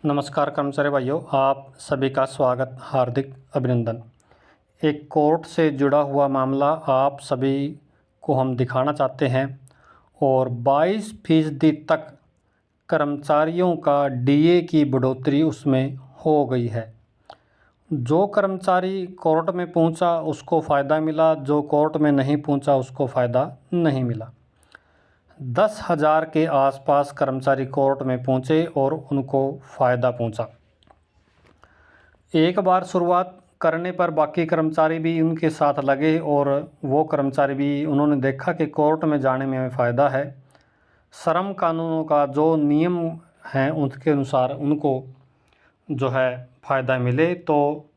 नमस्कार कर्मचारी भाइयों, आप सभी का स्वागत, हार्दिक अभिनंदन। एक कोर्ट से जुड़ा हुआ मामला आप सभी को हम दिखाना चाहते हैं और 22% तक कर्मचारियों का डीए की बढ़ोतरी उसमें हो गई है। जो कर्मचारी कोर्ट में पहुंचा उसको फ़ायदा मिला, जो कोर्ट में नहीं पहुंचा उसको फ़ायदा नहीं मिला। 10,000 के आसपास कर्मचारी कोर्ट में पहुंचे और उनको फ़ायदा पहुंचा। एक बार शुरुआत करने पर बाकी कर्मचारी भी उनके साथ लगे और वो कर्मचारी भी उन्होंने देखा कि कोर्ट में जाने में हमें फ़ायदा है। श्रम कानूनों का जो नियम हैं उसके अनुसार उनको जो है फ़ायदा मिले। तो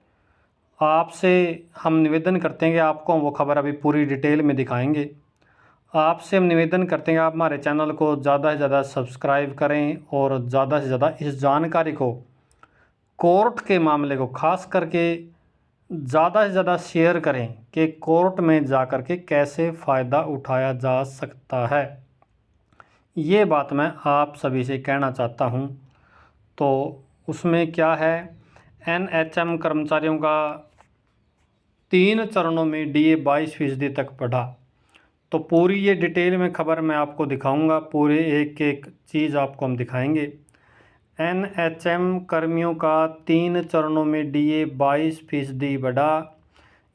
आपसे हम निवेदन करते हैं कि आपको वो खबर अभी पूरी डिटेल में दिखाएंगे। आपसे हम निवेदन करते हैं आप हमारे चैनल को ज़्यादा से ज़्यादा सब्सक्राइब करें और ज़्यादा से ज़्यादा इस जानकारी को, कोर्ट के मामले को खास करके ज़्यादा से ज़्यादा शेयर करें कि कोर्ट में जा कर के कैसे फ़ायदा उठाया जा सकता है। ये बात मैं आप सभी से कहना चाहता हूँ। तो उसमें क्या है, एनएचएम कर्मचारियों का 3 चरणों में डीए 22% तक बढ़ा। तो पूरी ये डिटेल में खबर मैं आपको दिखाऊंगा, पूरे एक एक चीज़ आपको हम दिखाएंगे। एनएचएम कर्मियों का 3 चरणों में डीए 22% बढ़ा।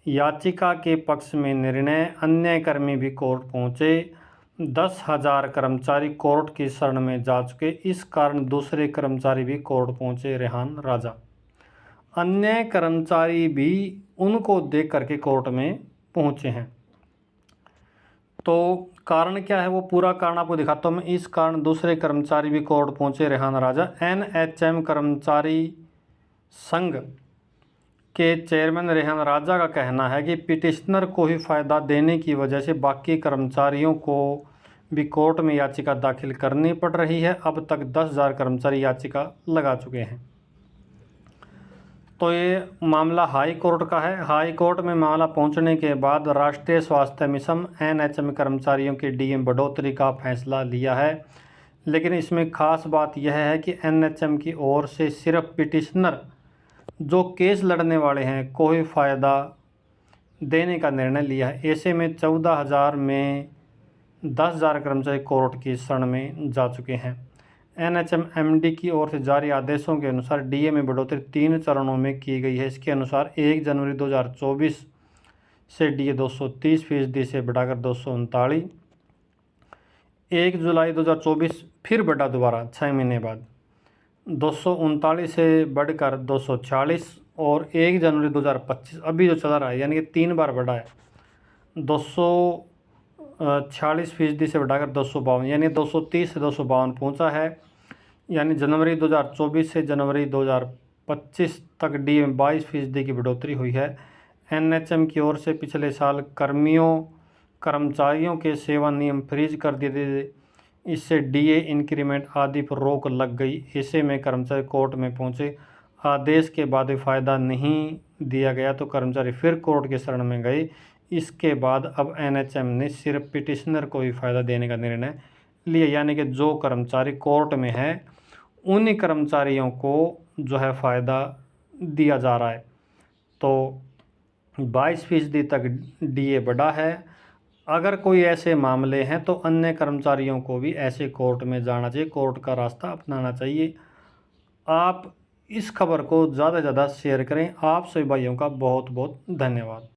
याचिका के पक्ष में निर्णय, अन्य कर्मी भी कोर्ट पहुंचे। 10,000 कर्मचारी कोर्ट की शरण में जा चुके, इस कारण दूसरे कर्मचारी भी कोर्ट पहुंचे, रेहान राजा। अन्य कर्मचारी भी उनको देख करके कोर्ट में पहुंचे हैं। तो कारण क्या है, वो पूरा कारण आपको दिखाता हूँ मैं। इस कारण दूसरे कर्मचारी भी कोर्ट पहुंचे, रेहान राजा। एनएचएम कर्मचारी संघ के चेयरमैन रेहान राजा का कहना है कि पिटिशनर को ही फ़ायदा देने की वजह से बाकी कर्मचारियों को भी कोर्ट में याचिका दाखिल करनी पड़ रही है। अब तक 10,000 कर्मचारी याचिका लगा चुके हैं। तो ये मामला हाई कोर्ट का है। हाई कोर्ट में मामला पहुंचने के बाद राष्ट्रीय स्वास्थ्य मिशन एनएचएम कर्मचारियों के डीए में बढ़ोतरी का फैसला लिया है। लेकिन इसमें खास बात यह है कि एनएचएम की ओर से सिर्फ पिटिशनर जो केस लड़ने वाले हैं को ही फ़ायदा देने का निर्णय लिया है। ऐसे में 14,000 में 10,000 कर्मचारी कोर्ट की शरण में जा चुके हैं। एनएचएम एमडी की ओर से जारी आदेशों के अनुसार डीए में बढ़ोतरी 3 चरणों में की गई है। इसके अनुसार 1 जनवरी 2024 से डीए 230% से बढ़ाकर 239, 1 जुलाई 2024 फिर बढ़ा दोबारा 6 महीने बाद 239 से बढ़कर 246, और 1 जनवरी 2025 अभी जो चल रहा है, यानी कि 3 बार बढ़ा है। 246% से बढ़ाकर 252, यानी 230 से 252 पहुंचा है। यानी जनवरी 2024 से जनवरी 2025 तक डीए में 22% की बढ़ोतरी हुई है। एनएचएम की ओर से पिछले साल कर्मचारियों के सेवा नियम फ्रीज कर दिए थे। इससे डीए इंक्रीमेंट आदि पर रोक लग गई। ऐसे में कर्मचारी कोर्ट में पहुंचे। आदेश के बाद भी फ़ायदा नहीं दिया गया तो कर्मचारी फिर कोर्ट के शरण में गए। इसके बाद अब एनएचएम ने सिर्फ पिटिशनर को ही फ़ायदा देने का निर्णय लिया, यानी कि जो कर्मचारी कोर्ट में है उन्हीं कर्मचारियों को जो है फ़ायदा दिया जा रहा है। तो 22% तक डीए बढ़ा है। अगर कोई ऐसे मामले हैं तो अन्य कर्मचारियों को भी ऐसे कोर्ट में जाना चाहिए, कोर्ट का रास्ता अपनाना चाहिए। आप इस खबर को ज़्यादा से ज़्यादा शेयर करें। आप सभी भाइयों का बहुत बहुत धन्यवाद।